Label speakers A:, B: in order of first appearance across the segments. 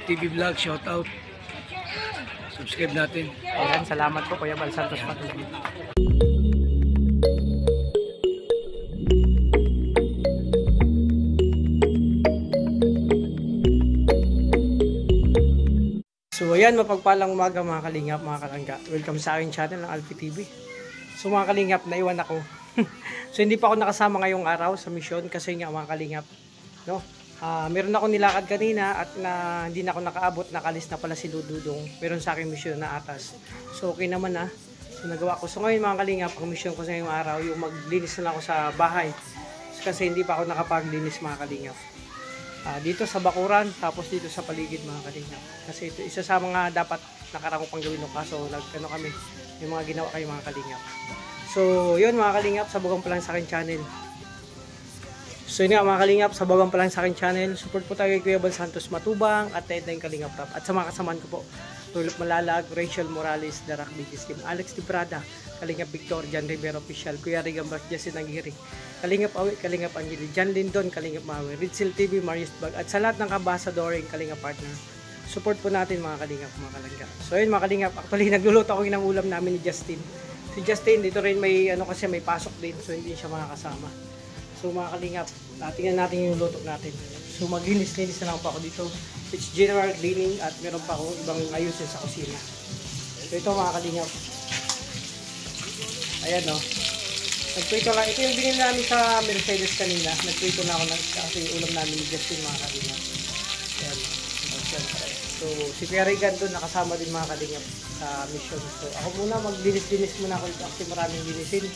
A: TV Vlog, shout out. Subscribe natin.
B: Ayan, salamat po Kuya Bal Santos Patuloy. So ayan, mapagpalang umaga mga kalingap, mga kalangga. Welcome sa aking channel ng Alfie TV. So mga kalingap, naiwan ako. So hindi pa ako nakasama ngayong araw sa mission kasi nga mga kalingap, no? Meron ako nilakad kanina at hindi na ako nakaabot, nakalis na pala si Dududong. Meron sa akin mission na atas. So okay naman na. So nagawa ko. So ngayon mga kalingap, ang mission ko sa ngayong araw, yung maglinis na ako sa bahay. Kasi hindi pa ako nakapaglinis mga kalingap. Dito sa bakuran, tapos dito sa paligid mga kalingap. Kasi ito isa sa mga dapat nakarang ko pang gawin ng kaso ano kami, yung mga ginawa kayo mga kalingap. So yun mga kalingap, sabugan pa lang sa akin channel. So yun nga mga kalingap, sabagan pa lang sa akin channel. Support po tayo kay Kuya Bal Santos Matubang at Ted ng Kalingap Rap. At sa mga kasamaan ko po, Tulip Malalag, Rachel Morales, Darak Bigis Kim, Alex Librada, Kalingap Victor, Jan Rivera Official, Kuya Rigambas, Jasin Aguirre, Kalingap Awi, Kalingap Angeli, Jan Lindon, Kalingap Mawi, Ritzel TV, Marius Bag, at sa lahat ng kabasadoring Kalingap Partner. Support po natin mga kalingap, mga kalangga. So yun mga kalingap, actually nagluluto ako ng ulam namin ni Justin. Si Justin, dito rin may kasi may pasok din, so hindi siya makakasama. So mga kalingap, tingnan natin yung luto natin. So maglinis-linis na lang pa ako dito. It's general cleaning at meron pa akong ibang ayusin sa kusina. So ito mga kalingap. Ayan o. Nagprito lang. Ito yung binili namin sa Mercedes kanina. Nagprito na ako kasi yung ulam namin ni Justin mga kalingap. Ayan. So si Kuya Regan doon nakasama din mga kalingap sa mission. So ako muna maglinis-linis muna ako kasi maraming linisin.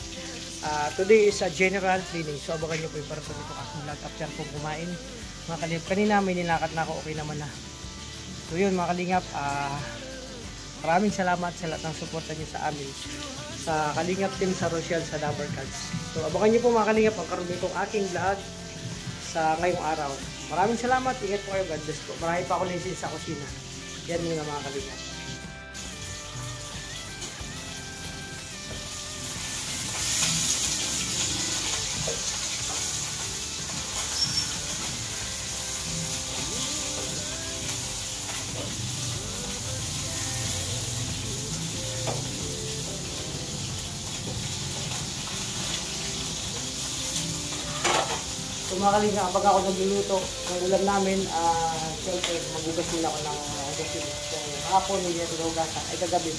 B: Today is a general cleaning. So abangan nyo po yung para sa dito kasi vlog after kong kumain. Mga kalingap, kanina may nilakad na ako, okay naman na. So yun mga kalingap, maraming salamat sa lahat ng suporta nyo sa amin. Sa Kalingap team sa Rochelle sa Dabber Cards. So abangan nyo po mga kalingap ang karoon itong aking vlog sa ngayong araw. Maraming salamat, ingat po kayo, God bless po. Marami pa ako naisin sa kusina. Yan muna mga kalingap. So mga kalingap, kapag ako nagluluto ng ulam namin, siyempre magugas muna ako ng gasin. So kahapon hindi natin hugasan, ay kagabi.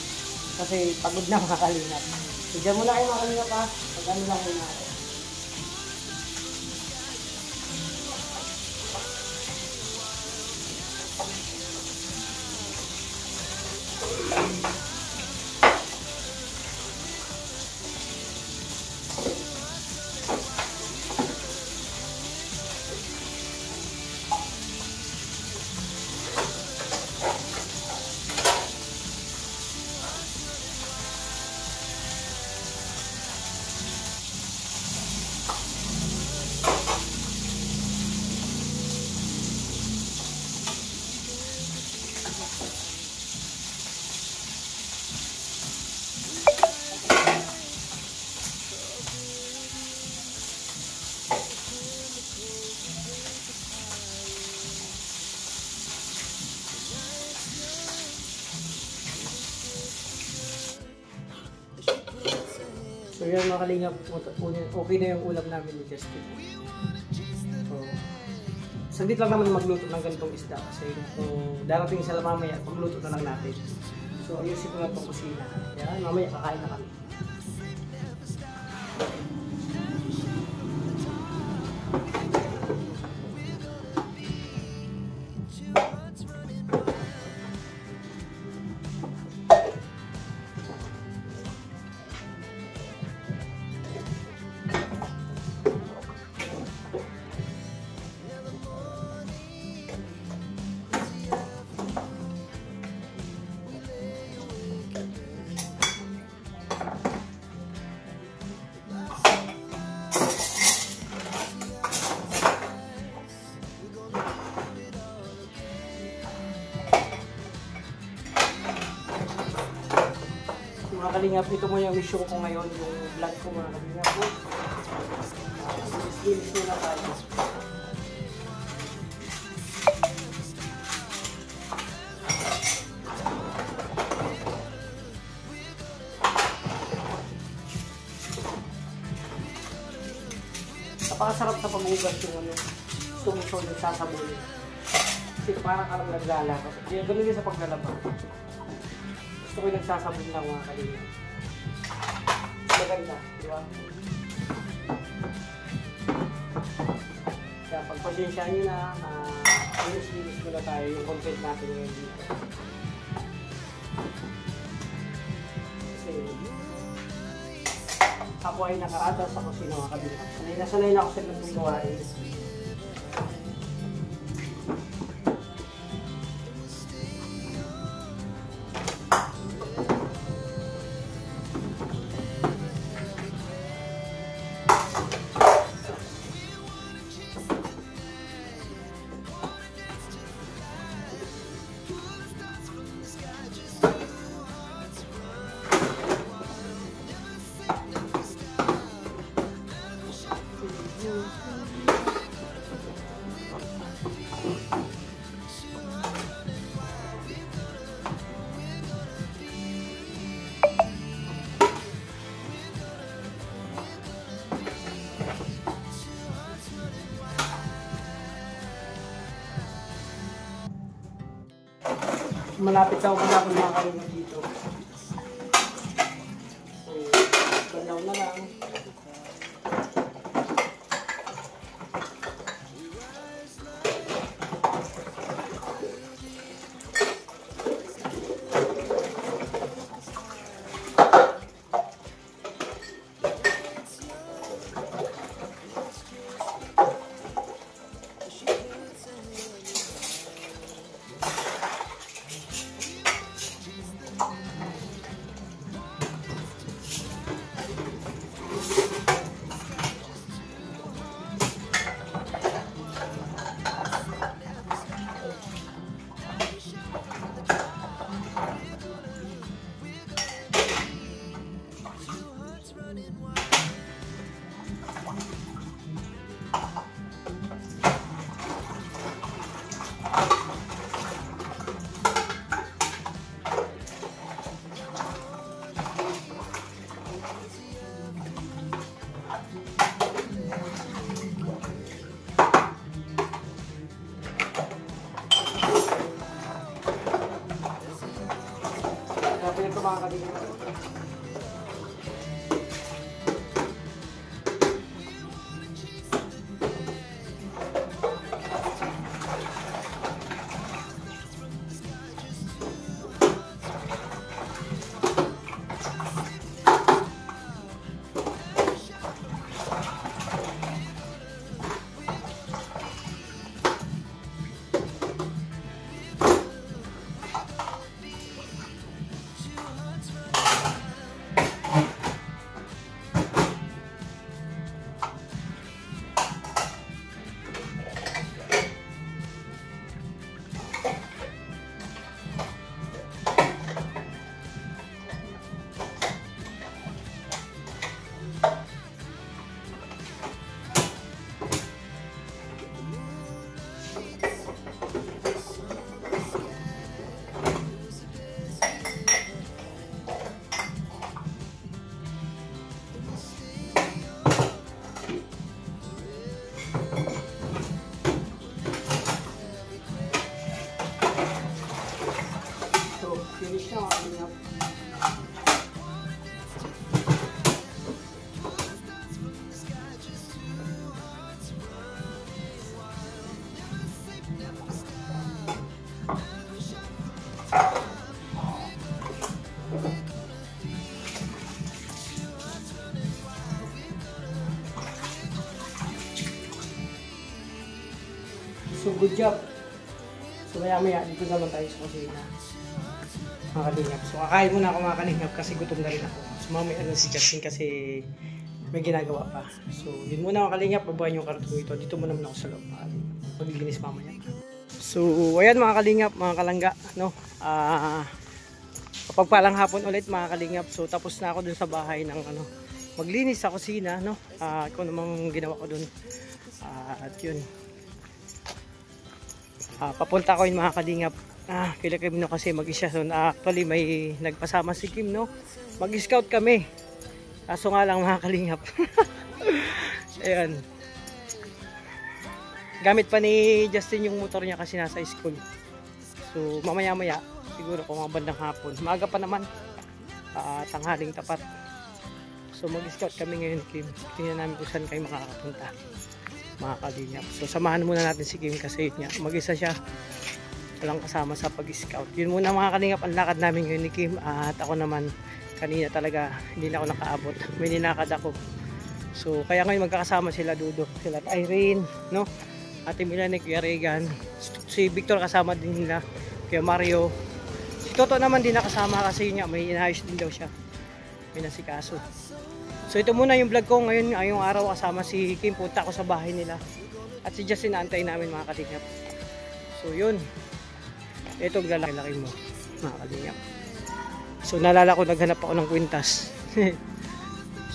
B: Kasi pagod na mga kalingap. So dyan muna kayo mga kalingap ha, pag ano lang muna ako. So yan mga kalingap, okay na yung ulam namin ni Justin. So, saglit lang naman magluto ng ganitong isda kasi kung darating sila mamaya, pagluto na lang natin. So ayusin ko na itong kusina. Yan, mamaya kakain na kami. Mga kalingap, ito mo yung mission ko ngayon, yung vlog ko mga kalingap po. Linis muna tayo. Napakasarap sa pag-ugas yung ano, sumusol yung sasabon. Kasi parang karang naglalakad. Kaya ganun din sa paglalaba. Gusto ko yung nagsasabon lang mga kalingap. Maganda, di ba? Kaya pagpasensya nyo na, linis ko na tayo yung content natin ngayon dito. Kasi ako ay nakarada sa kusina mga kalingap. Sanay na ako sa ganung gawain. Malapit na ako mga kalingap dito. So, bandaw na lang. Kaya ito mga kalingap. Finish na mga kalingap. So good job. So maya dito naman tayo sa kusina. Mga kalingap. So kakain muna ako mga kalingap kasi gutom na rin ako. So mamaya na si Justin kasi may ginagawa pa. So yun muna mga kalingap. Babayan yung karton ito. Dito muna ako sa loob. Maglilinis mamaya. So ayan mga kalingap, mga kalangga. No? Kapag palang hapon ulit mga kalingap. So tapos na ako dun sa bahay ng maglinis sa kusina. No? Kung namang ginawa ko dun. At yun. Papunta ko yun mga kalingap. Kila Kim no kasi mag-isa. So actually may nagpasama si Kim no. Mag-scout kami. Kaso nga lang mga kalingap. Ayan. Gamit pa ni Justin yung motor niya kasi nasa school. So mamaya-maya, siguro kung mga bandang hapon. Maaga pa naman, tanghaling tapat. So mag-scout kami ngayon, Kim. Tingnan namin kung saan kayo makakapunta, mga kalingap. So samahan muna natin si Kim kasi yun nga, mag-isa siya. Walang kasama sa pag-scout. Yun muna mga kalingap ang lakad namin ngayon ni Kim. At ako naman, kanina talaga hindi na ako nakaabot. May ninakad ako. So kaya ngayon magkakasama sila Dudo, sila Irene, no? Ate Milane, Kuya Regan. Si Victor kasama din nila. Kuya Mario. Si Toto naman din nakasama kasi yun nga, may inayos din daw siya. May nasikaso. So ito muna yung vlog ko ngayon, ngayong araw kasama si Kim. Punta ako sa bahay nila. At si Justin naantay namin mga kalingap. So yun. Ito lalaki mo mga kalingap. So naalala ko naghanap ako ng kwintas.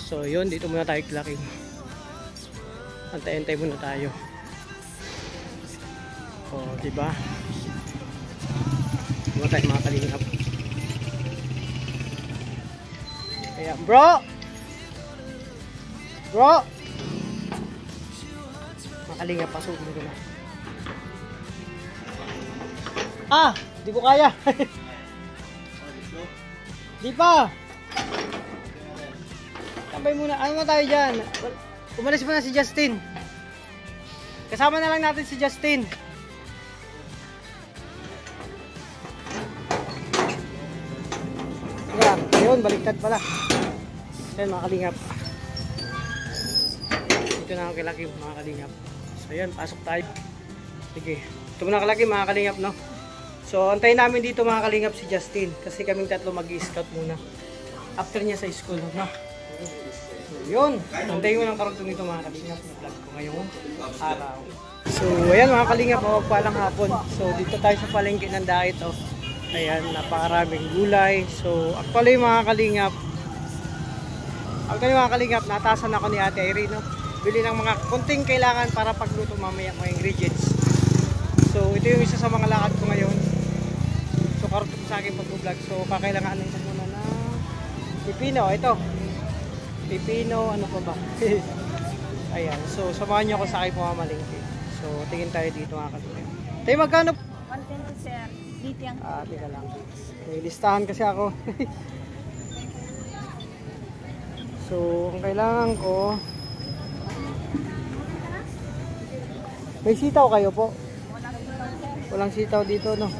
B: So yun, dito muna tayo klaking. Antay-antay muna tayo. O diba? Muna tayo mga kalingap. Ayan bro! Bro! Mga kalingap, pasok mo na. Di ko kaya. Di pa. Tambay muna. Ano na tayo dyan? Umalis muna si Justin. Kasama na lang natin si Justin. Yan. Ayun, baliktad pala. Yan mga kalingap. Ito na ang kilaki mga kalingap. So yan, pasok tayo. Sige. Ito muna kalaki mga kalingap, no? So, antayin namin dito mga kalingap si Justin kasi kaming tatlo mag-i-scout muna after niya sa school, no? So, yun. Antayin mo ng karugtong nito mga kalingap na vlog ko ngayong araw. So, ayan mga kalingap, palang hapon. So, dito tayo sa palengke ng Dait, oh. Ayan, napakaraming gulay. So, actually mga kalingap, natasan ako ni Ate Irene, no? Bili ng mga kunting kailangan para pagluto mamaya mga ingredients. So, ito yung isa sa mga lakad ko ngayon. So, karot ko sa akin pag-vlog. So, kakailanganin ko muna na pipino. Ito. Pipino, ano pa ba? Ayan. So, samahan nyo ako sa akin pumamalingki. So, tingin tayo dito mga kalingap. Tayo magkano?
C: 120 sir. Dito yan.
B: Teka lang. May listahan kasi ako. So, ang kailangan ko, may sitaw kayo po? Walang sitaw dito, no?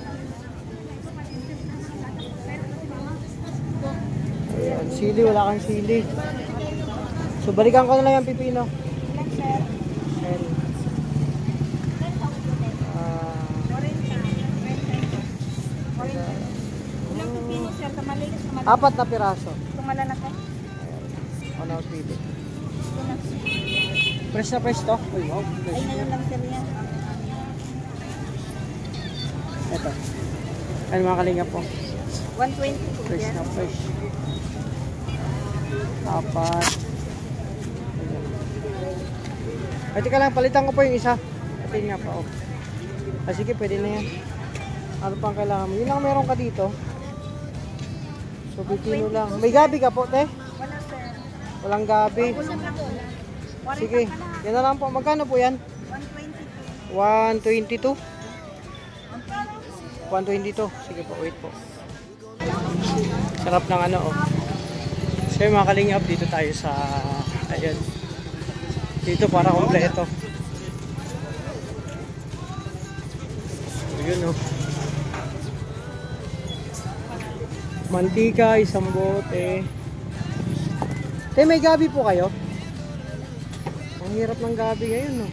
B: Ayan, sili, wala kang sili. So, balikan ko na lang yung pipino.
C: Ilan sir?
B: Ayan.
C: Ilang pipino sir? Kamalinis naman.
B: 4 na piraso.
C: Itong malalaki.
B: Ano ang pili?
C: Ito lang.
B: Fresh na fresh to? Uy, wow.
C: Ay, ngayon lang sir yan.
B: Ito. Ano mga kalingap po?
C: 120 po
B: Fresh
C: yan.
B: na fresh. 4. Ay, teka lang, palitan ko po yung isa. Pati nga pa, oh. Sige, pwede na yan. Ano pang kailangan mo? Yun lang meron ka dito. So, pipino lang. May gabi ka po, te?
C: Wala sir.
B: Walang gabi.
C: Usap na po.
B: Sige, yan na lang po. Magkano po yan?
C: 120 po.
B: 122? 122. Sige po, wait po. Sarap ng ano, oh. So, mga kalingap, dito tayo sa, ayan. Dito para kompleto. So, yun, oh. Mantika, isang bote. Te, may gabi po kayo? Ang hirap ng gabi ngayon, no?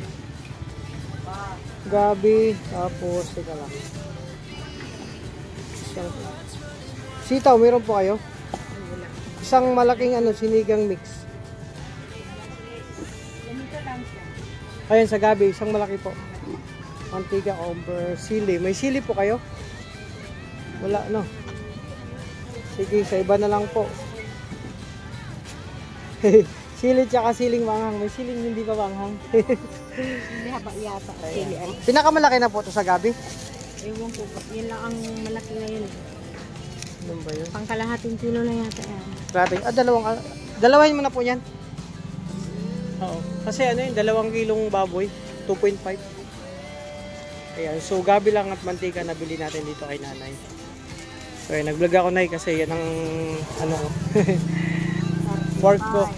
B: Gabi, tapos, teka lang. Sitaw, meron po kayo? Isang malaking ano, sinigang mix.
C: Ganito lang sir.
B: Ayan, sa gabi, isang malaki po. Mantika, over, sili. May sili po kayo? Wala, no? Sige, sa iba na lang po. Sili tsaka siling manghang. May siling hindi pa manghang.
C: Hindi haba yata.
B: Pinakamalaki na po ito sa gabi.
C: Ewan ko. Yan lang ang malaki ngayon.
B: Ano ba yun?
C: Pangkalahating kilo na yata yan.
B: Grabe. Dalawahin mo na po yan. Oo. Kasi ano yun, 2 kilong baboy. 2.5. Ayan, so gabi lang at mantika nabili natin dito kay nanay. So ayan, nag-vlog ako na kasi yan ang ano ko. Pork ko.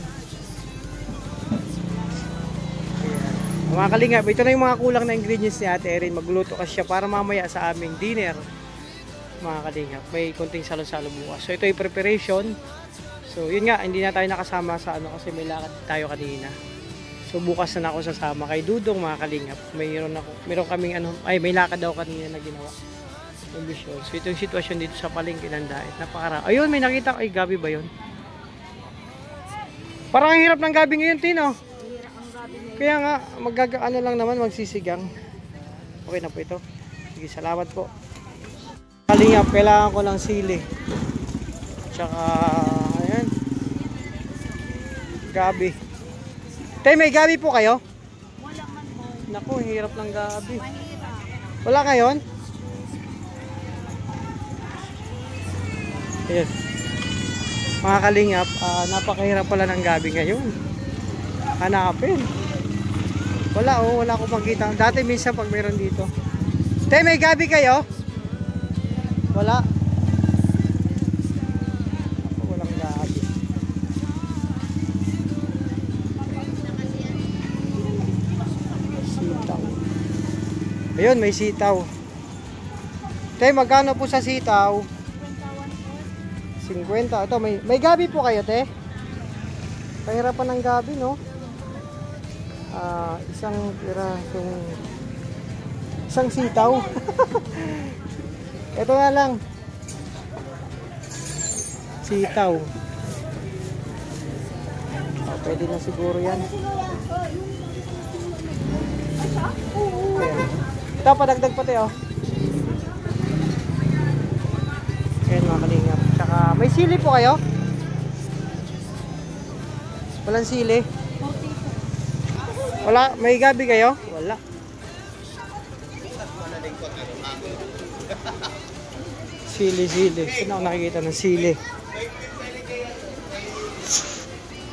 B: Ayan. Mga kalingap, ito na yung mga kulang na ingredients ni Ate Erin. Magluluto kasi siya para mamaya sa aming dinner. Mga kalingap, may konting salo-salo bukas. So ito yung preparation. So yun nga, hindi na tayo nakasama sa ano kasi may lakad tayo kanina. So bukas na ako sasama kay Dudong, mga kalingap. Mayroon kaming ano, ay may lakad daw kanina na ginawa. Ambisyon. So ito yung sitwasyon dito sa palengke ng Daet. Napakarami. Ayun, may nakita, ay gabi ba yun? Parang ang hirap ng gabi ngayon, Tino. Kaya nga, ano lang naman, magsisigang. Okay na po ito. Sige, salamat po. Kalingap, kailangan ko ng sili. Tsaka, ayan. Gabi. Tay, may gabi po kayo?
C: Wala man po.
B: Naku, hirap ng gabi.
C: Mahirap.
B: Wala ngayon? Ayan. Mga kalingap, napakahirap pala ng gabi ngayon. Hanapin. Wala wala akong makita. Dati minsan pag mayroon dito. Tay, may gabi kayo? Wala. Ako, walang gabi. Sitaw. Ayun, may sitaw. Tay, magkano po sa sitaw? 50. Ito, may gabi po kayo, te? Pahirapan ng gabi, no? Isang sitaw. Ito nga lang. Sitaw. Pwede na siguro yan. Ayan. Ito, padagdag pati, oh. Ayan, mga kalingap. Tsaka, may sili po kayo? Walang sili? Wala? May gabi kayo? Wala. Sili. Saan ako nakikita ng sili?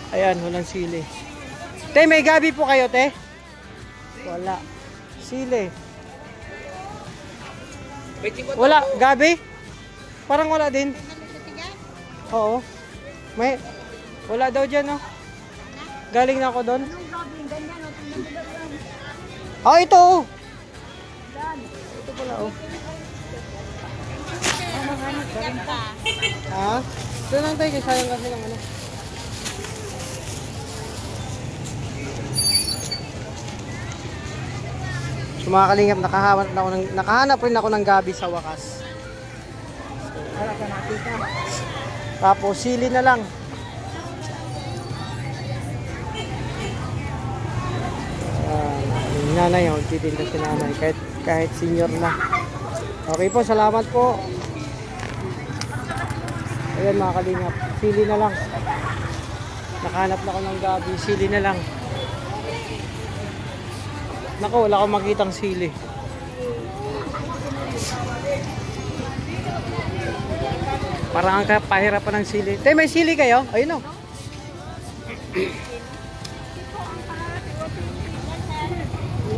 B: Ayan, walang sili. Te, may gabi po kayo, te? Wala. Sili. Wala. Gabi? Parang wala din. Oo. Wala daw dyan, no? Galing na ako doon. Ito, oh. Ito pala, oh. Ha? Ito lang tayo, sayang kasi ng ano. So mga kalingap, nakahanap rin ako ng gabi sa wakas. Tapos sili na lang. Nanay, titinda si nanay kahit senior na. Okay po, salamat po. Ayan mga kalingap, sili na lang. Nakahanap na ako ng gabi, sili na lang. Naku, wala akong makitang sili. Parang ang pahirapan ng sili. Tay, may sili kayo? Ayun, o.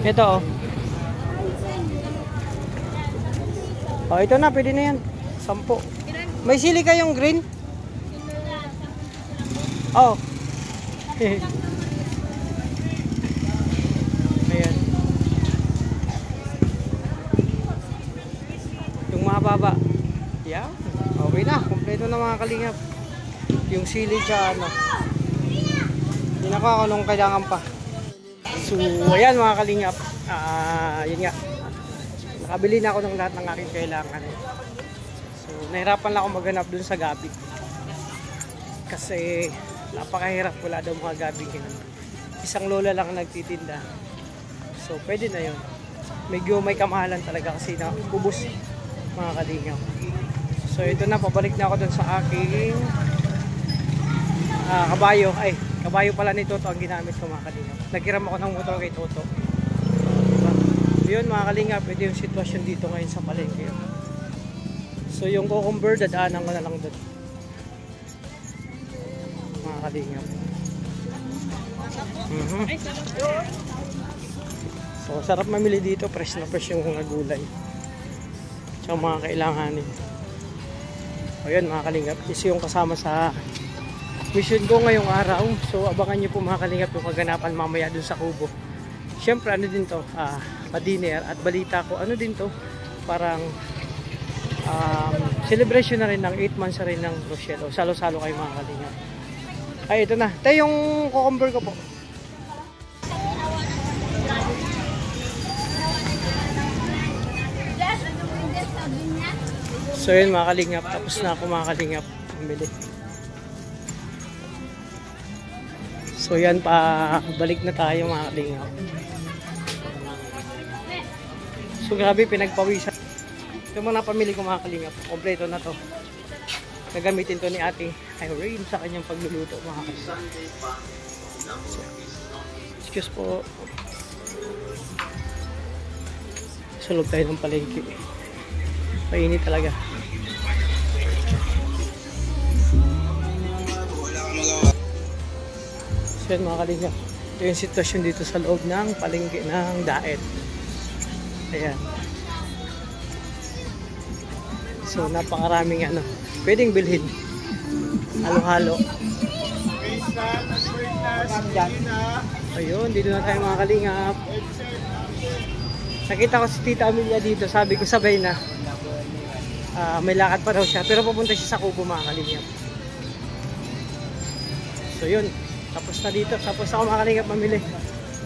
B: Ito, oh. Oh, ito na, pwede na yan. 10. May sili kayong green? Oh. Ayan. Yung mahaba. Yeah. Okay na, kompleto na mga kalingap. Yung sili sa ano. Hindi na ako nung kailangan pa. So, ayan mga kalingap. Yun nga. Nakabili na ako ng lahat ng aking kailangan. So, nahirapan lang ako maghanap dun sa gabi. Kasi, napakahirap. Wala daw mga gabi ganun. Isang lola lang nagtitinda. So, pwede na yun. Medyo may kamahalan talaga kasi naubos mga kalingap. So, ito na. Pabalik na ako dun sa aking kabayo. Ay, kabayo pala ni Toto ang ginamit ko mga kalingap. Naghiram ako ng motor kay Toto. Diba? Yun mga kalingap, ito yung sitwasyon dito ngayon sa palengke. So yung cucumber, dadaanan ko na lang doon. Mga kalingap. So, sarap mamili dito. Fresh na fresh yung mga gulay. Tsaka mga kailanganin. O yun mga kalingap. Ito yung kasama sa mission ko ngayong araw. So, abangan nyo po mga kalingap yung kaganapan mamaya dun sa Kubo. Siyempre, ano din to? Pa-dinner. At balita ko, ano din to? Parang celebration na rin ng 8 months na rin ng Rochelle. O, salo-salo kayo mga kalingap. Ay, ito na. Tayo yung cucumber ko po. So yun mga kalingap, tapos na ako mga kalingap bumili. So yan pa, balik na tayo mga kalingap. So grabe pinagpawisan. Ito mga pamili ko mga kalingap, kompleto na to. Gagamitin to ni ate Irene sa kanyang pagluluto mga kalingap. So, excuse po. Sulog tayo ng palengke. Painit talaga. So yan mga kalingap, ito yung sitwasyon dito sa loob ng palengke ng Daet. Ayan. So napakaraming pwedeng bilhin. Halo-halo. Ayun, dito na tayo mga kalingap. Nakita ko si Tita Amelia dito, sabi ko sabay na. May lakad pa daw siya, pero pupunta siya sa Kubo mga kalingap. So yun, tapos na dito, tapos ako mga kalingap mamili.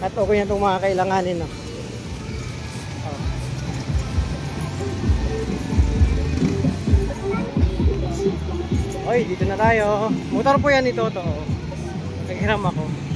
B: At okay na itong mga kailanganin. No? Oy, dito na tayo. Motor po yan ito. Naghiram ako.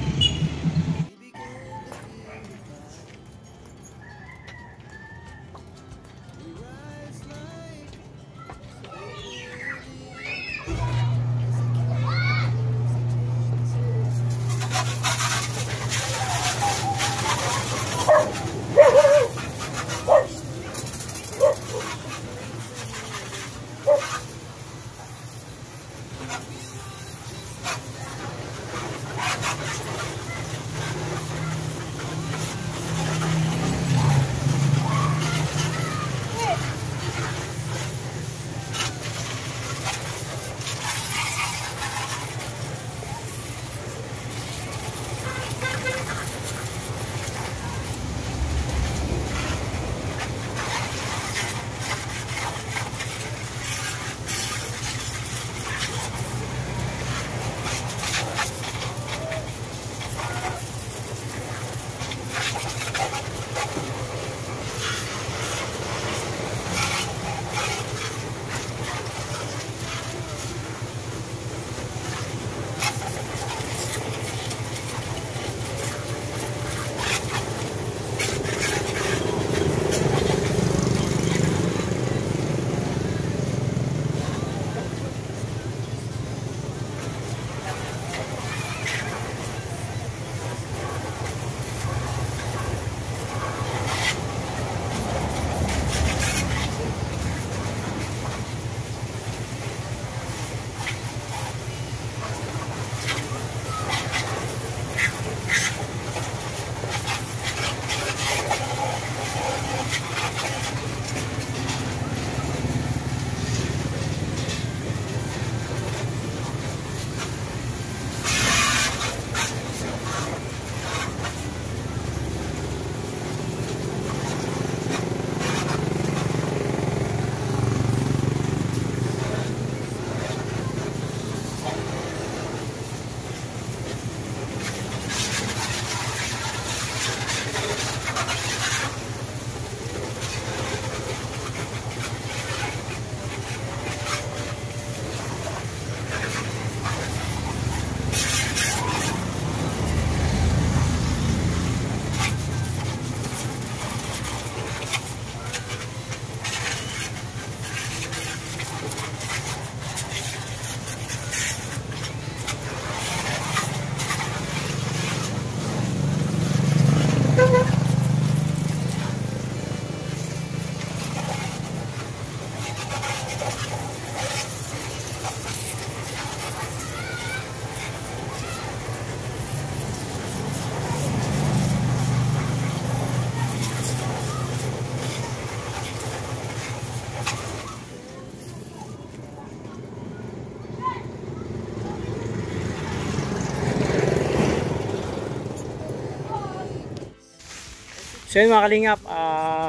B: So yun mga kalingap,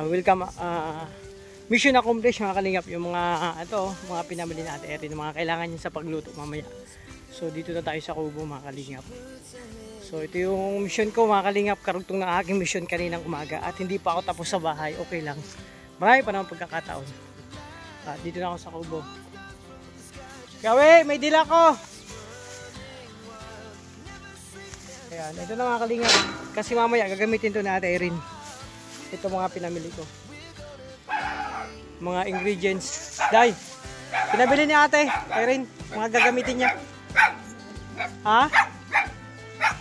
B: welcome, mission accomplished mga kalingap, yung mga, mga pinamili natin, ito yung mga kailangan niya sa pagluto mamaya. So dito na tayo sa kubo mga kalingap. So ito yung mission ko mga kalingap, karugtong ng aking mission kaninang umaga at hindi pa ako tapos sa bahay, okay lang. Marami pa naman pagkakataon. Dito na ako sa kubo. Gawe, may dila ko! Ayan, ito na mga kalingap. Kasi mamaya gagamitin to na Ate Erin. Ito mga pinamili ko. Mga ingredients. Day, pinabili ni Ate Erin. Mga gagamitin niya. Ha?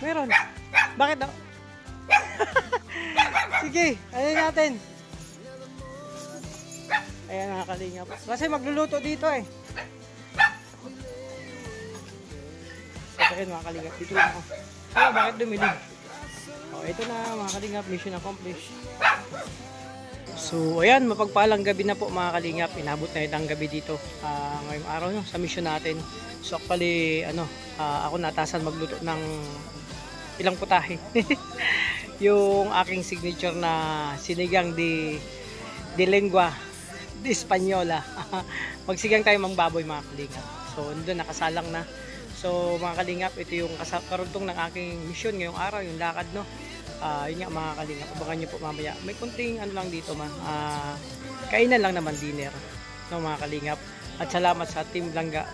B: Meron. Bakit daw? Sige, ano natin? Ayan mga kalingap. Kasi magluluto dito eh. Ito mga kalingap. Dito lang ako. Bakit dumilig? Ito na mga kalingap, mission accomplished. So ayan, mapagpalang gabi na po mga kalingap. Inabot na itang gabi dito ngayong araw no, sa mission natin. So actually ako natasan magluto ng ilang putahe. Yung aking signature na sinigang de lengua de Española. Magsigang tayo mang baboy mga kalingap. So nandun nakasalang na. So mga kalingap, ito yung karugtong ng aking mission ngayong araw, yung lakad no. Yun nga mga kalingap, abangan nyo po mamaya. May kunting lang dito kainan lang naman, dinner no mga kalingap. At salamat sa Team Langga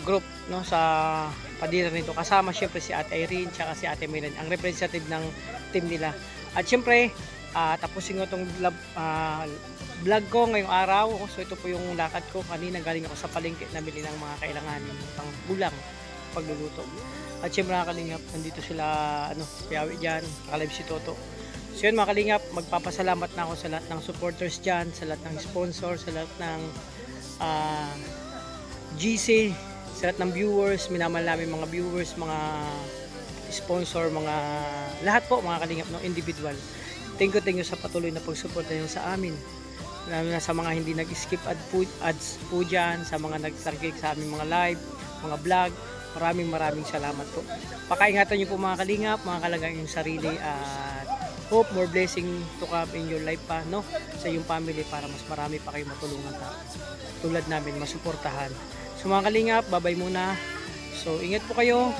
B: group no sa padira nito. Kasama syempre si Ate Irene tsaka si Ate Milan, ang representative ng team nila. At syempre tapusin ko itong vlog ko ngayong araw. So ito po yung lakad ko. Kanina galing ako sa palengke, nabili ng mga kailangan pang bulang pagluluto. At syempre mga kalingap, nandito sila Piawi dyan, kakalive si Toto. So yun mga kalingap, magpapasalamat na ako sa lahat ng supporters dyan, sa lahat ng sponsor, sa lahat ng GC, sa lahat ng viewers, minamahal namin mga viewers, mga sponsor, mga lahat po mga kalingap, no, individual. Thank you sa patuloy na pagsuporta nyo sa amin. Lalo na sa mga hindi nag-skip ads po dyan, sa mga nag-target sa aming mga live, mga vlog. Maraming salamat po. Pakaingatan nyo po mga kalingap, mga kalagayan yung sarili at hope more blessing to come in your life pa no, sa iyong family para mas marami pa kayong matulungan tulad namin, masuportahan. So mga kalingap, babay muna. So ingat po kayo.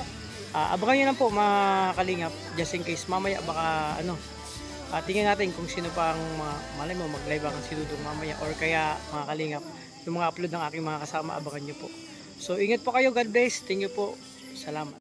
B: Abangan nyo lang po mga kalingap, just in case mamaya baka tingnan natin kung sino pang malay mo mag-live ang sinudong mamaya or kaya mga kalingap, yung mga upload ng aking mga kasama, abangan nyo po. So ingat po kayo, God bless, thank you po, salamat.